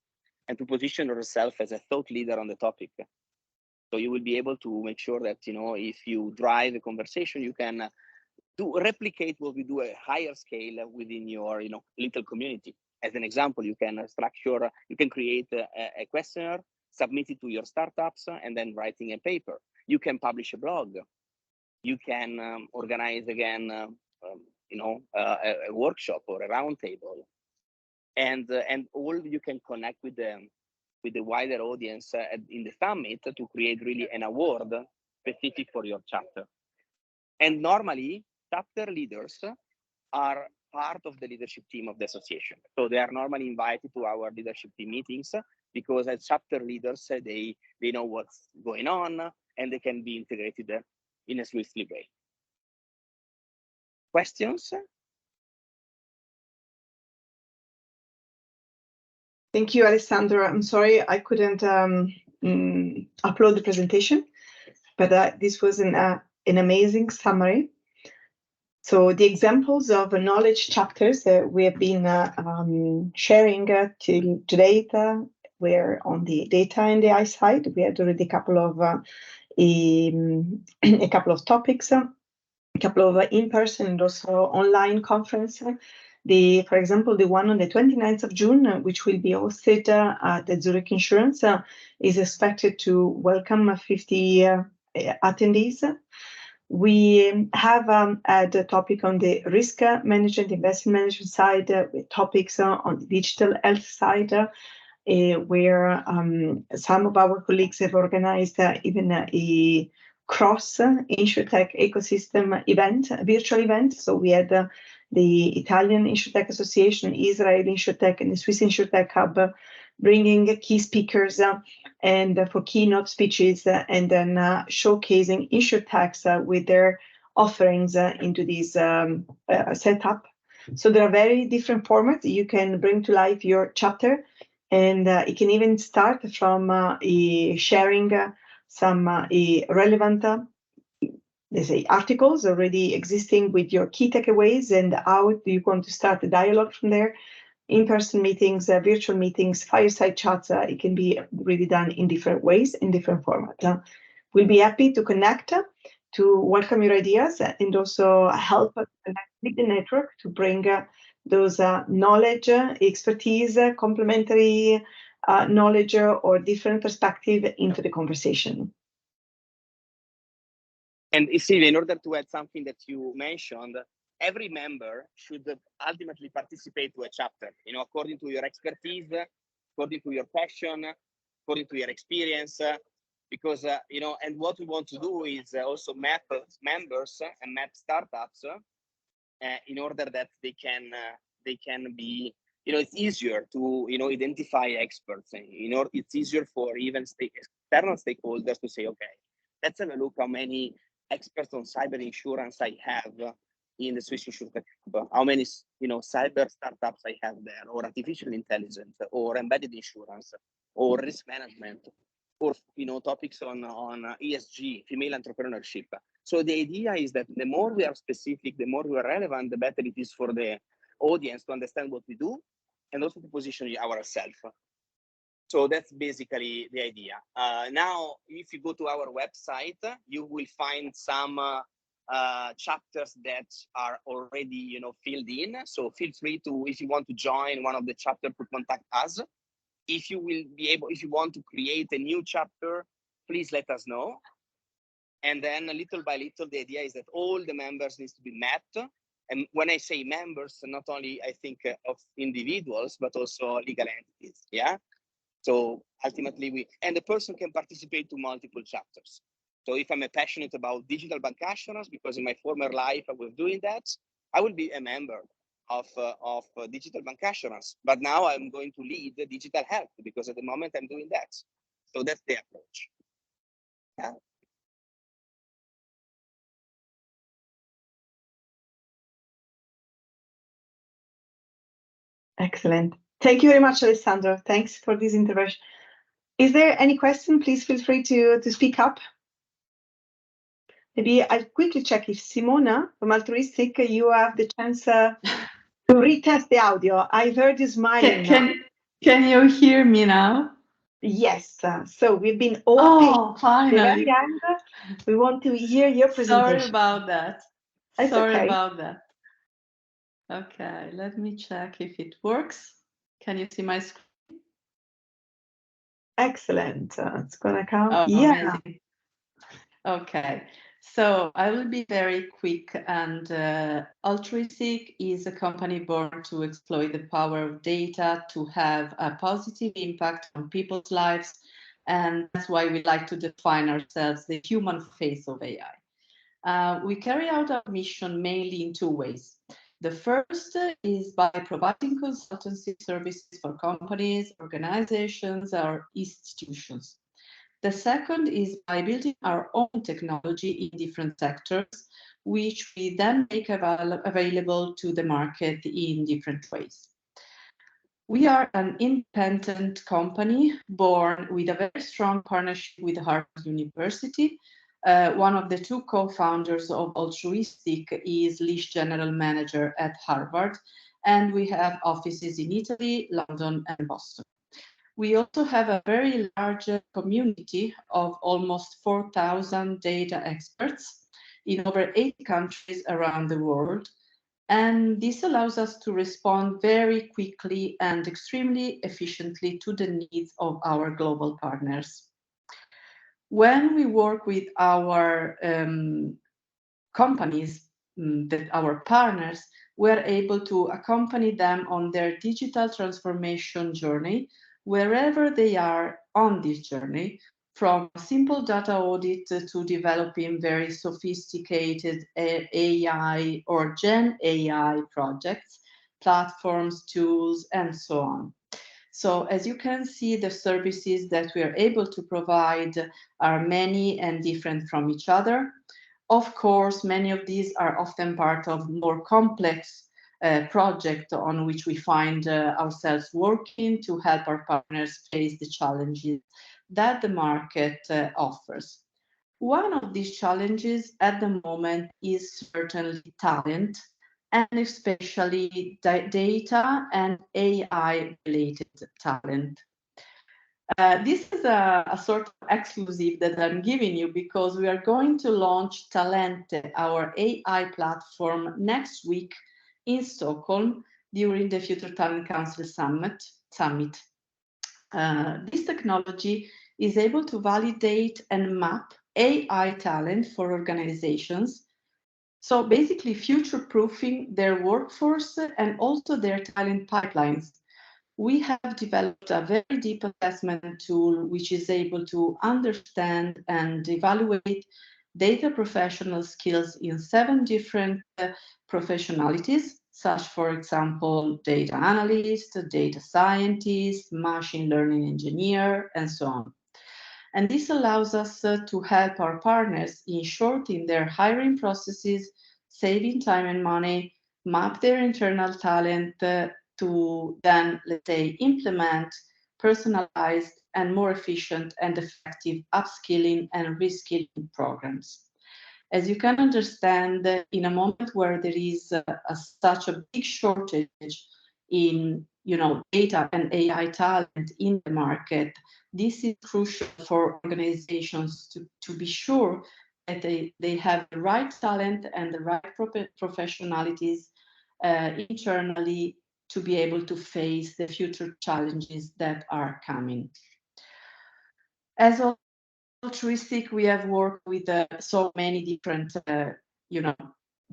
and to position yourself as a thought leader on the topic. So you will be able to make sure that, you know, if you drive a conversation, you can replicate what we do at a higher scale within your, you know, little community. As an example, you can you can create a questionnaire, submit it to your startups, and then writing a paper. You can publish a blog. You can organize again, you know, a workshop or a roundtable, and all you can connect with the wider audience in the summit to create really an award specific for your chapter. And normally, chapter leaders are part of the leadership team of the association. So they are normally invited to our leadership team meetings because as chapter leaders, they know what's going on and they can be integrated in a swiftly way. Questions? Thank you, Alessandro. I'm sorry I couldn't upload the presentation, but this was an amazing summary. So the examples of knowledge chapters that we have been sharing to date were on the data and the AI side. We had already a couple of topics, a couple of in-person and also online conference. For example, the one on the 29th of June, which will be hosted at the Zurich Insurance, is expected to welcome 50 attendees. We have had a topic on the risk management, investment management side, with topics on the digital health side, where some of our colleagues have organized even a cross InsurTech ecosystem event, a virtual event. So we had the Italian InsurTech Association, Israel InsurTech, and the Swiss InsurTech Hub bringing key speakers and for keynote speeches and then showcasing InsurTechs with their offerings into this setup. So there are very different formats you can bring to life your chapter, and it can even start from sharing some relevant let's say articles already existing with your key takeaways and how you want to start the dialogue from there. In-person meetings, virtual meetings, fireside chats, it can be really done in different ways, in different formats. We'll be happy to connect, to welcome your ideas, and also help connect with the network to bring those knowledge, expertise, complementary knowledge or different perspective into the conversation. And Silvia, in order to add something that you mentioned, every member should ultimately participate to a chapter, according to your expertise, according to your passion, according to your experience, because, and what we want to do is also map members and map startups in order that they can be, it's easier to, identify experts, and, it's easier for even external stakeholders to say, okay, let's have a look how many experts on cyber insurance I have in the Swiss InsurTech Hub, how many, cyber startups I have there, or artificial intelligence, or embedded insurance, or risk management, or, topics on ESG, female entrepreneurship. So the idea is that the more we are specific, the more we are relevant, the better it is for the audience to understand what we do and also to position ourselves. So that's basically the idea. Now, if you go to our website, you will find some chapters that are already, filled in. So feel free to, if you want to join one of the chapters, to contact us. If you want to create a new chapter, please let us know. And then little by little, the idea is that all the members needs to be met. And when I say members, not only I think of individuals, but also legal entities. Yeah. So ultimately and the person can participate to multiple chapters. So if I'm passionate about digital bank assurance, because in my former life I was doing that, I will be a member of digital bank assurance. But now I'm going to lead the digital health, because at the moment I'm doing that. So that's the approach. Yeah. Excellent. Thank you very much, Alessandro. Thanks for this intervention. Is there any question? Please feel free to speak up. Maybe I'll quickly check if Simona from Altruistic, you have the chance to retest the audio. I heard you smiling. Can you hear me now? Yes. So we've been all finally. We want to hear your presentation. Sorry about that. It's Sorry okay. about that. Okay, let me check if it works. Can you see my screen? Excellent. It's gonna come. Oh, yeah. amazing. Okay, so I will be very quick. And Altruistic is a company born to exploit the power of data to have a positive impact on people's lives. And that's why we like to define ourselves the human face of AI. We carry out our mission mainly in two ways. The first is by providing consultancy services for companies, organizations, or institutions. The second is by building our own technology in different sectors, which we then make available to the market in different ways. We are an independent company born with a very strong partnership with Harvard University. One of the two co-founders of Altruistic is Leash General Manager at Harvard, and we have offices in Italy, London, and Boston. We also have a very large community of almost 4,000 data experts in over 80 countries around the world. And this allows us to respond very quickly and extremely efficiently to the needs of our global partners. When we work with our companies, our partners, we're able to accompany them on their digital transformation journey, wherever they are on this journey, from simple data audit to developing very sophisticated AI or Gen AI projects, platforms, tools, and so on. So as you can see, the services that we are able to provide are many and different from each other. Of course, many of these are often part of more complex projects on which we find ourselves working to help our partners face the challenges that the market offers. One of these challenges at the moment is certainly talent, and especially data and AI-related talent. This is a sort of exclusive that I'm giving you because we are going to launch Talente, our AI platform, next week in Stockholm during the Future Talent Council Summit. This technology is able to validate and map AI talent for organizations. So basically future-proofing their workforce and also their talent pipelines. We have developed a very deep assessment tool which is able to understand and evaluate data professional skills in 7 different professionalities, such, for example, data analyst, data scientist, machine learning engineer, and so on. And this allows us to help our partners in shortening their hiring processes, saving time and money, map their internal talent to then, let's say, implement personalized and more efficient and effective upskilling and reskilling programs. As you can understand, in a moment where there is such a big shortage in data and AI talent in the market, this is crucial for organizations to be sure that they have the right talent and the right professionalities internally to be able to face the future challenges that are coming. As altruistic, we have worked with so many different,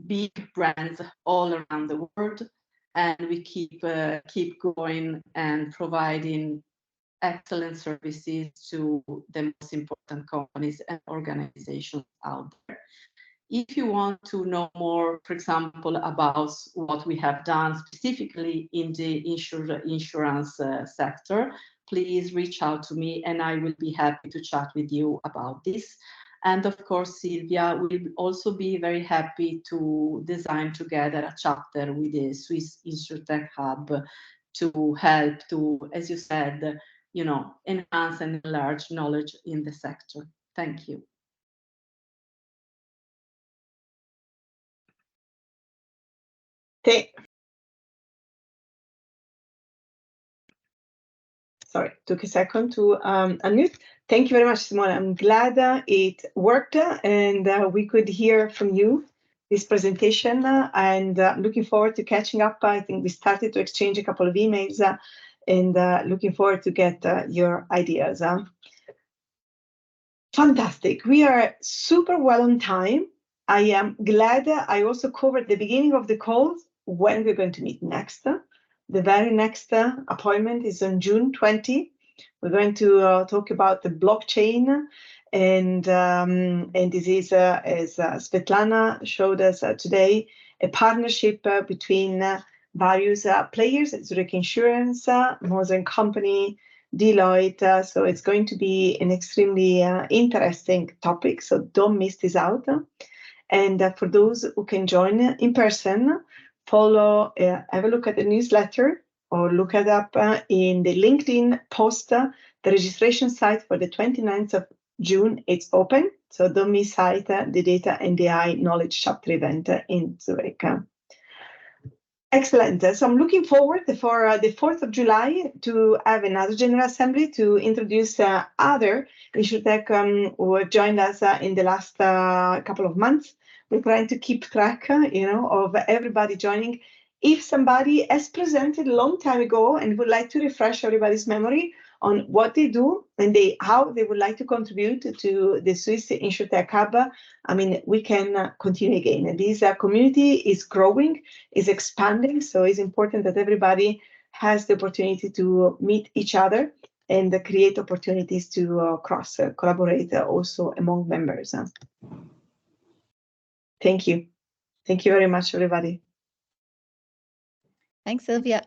big brands all around the world, and we keep going and providing excellent services to the most important companies and organizations out there. If you want to know more, for example, about what we have done specifically in the insurance sector, please reach out to me and I will be happy to chat with you about this. And of course, Silvia will also be very happy to design together a chapter with the Swiss InsurTech Hub to help to, as you said, enhance and enlarge knowledge in the sector. Thank you. Okay. Sorry, took a second to unmute. Thank you very much, Simone. I'm glad it worked and we could hear from you this presentation and looking forward to catching up. I think we started to exchange a couple of emails and looking forward to get your ideas. Fantastic. We are super well on time. I am glad I also covered the beginning of the call when we're going to meet next. The very next appointment is on June 20. We're going to talk about the blockchain, and this is, as Svetlana showed us today, a partnership between various players at Zurich Insurance, Moser & Company, Deloitte. So it's going to be an extremely interesting topic. So don't miss this out. And for those who can join in person, follow, have a look at the newsletter or look it up in the LinkedIn post. The registration site for the 29th of June, it's open. So don't miss out the Data and AI Knowledge Chapter event in Zurich. Excellent. So I'm looking forward for the 4th of July to have another General Assembly to introduce other InsurTech who have joined us in the last couple of months. We're trying to keep track, of everybody joining. If somebody has presented a long time ago and would like to refresh everybody's memory on what they do and how they would like to contribute to the Swiss InsurTech Hub, I mean, we can continue again. And this community is growing, is expanding, so it's important that everybody has the opportunity to meet each other and create opportunities to collaborate also among members. Thank you. Thank you very much, everybody. Thanks, Silvia.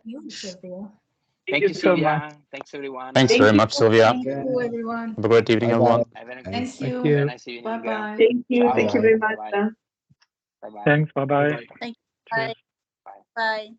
Thank you, Silvia. Thanks, everyone. Thanks very much, Silvia. Thank you, everyone. Have a great evening, everyone. Have a Thank you. have a nice evening. Bye-bye. Thank you. Ciao. Thank you very much. Bye-bye. Bye-bye. Thanks. Bye-bye. Thank you. Bye. Bye.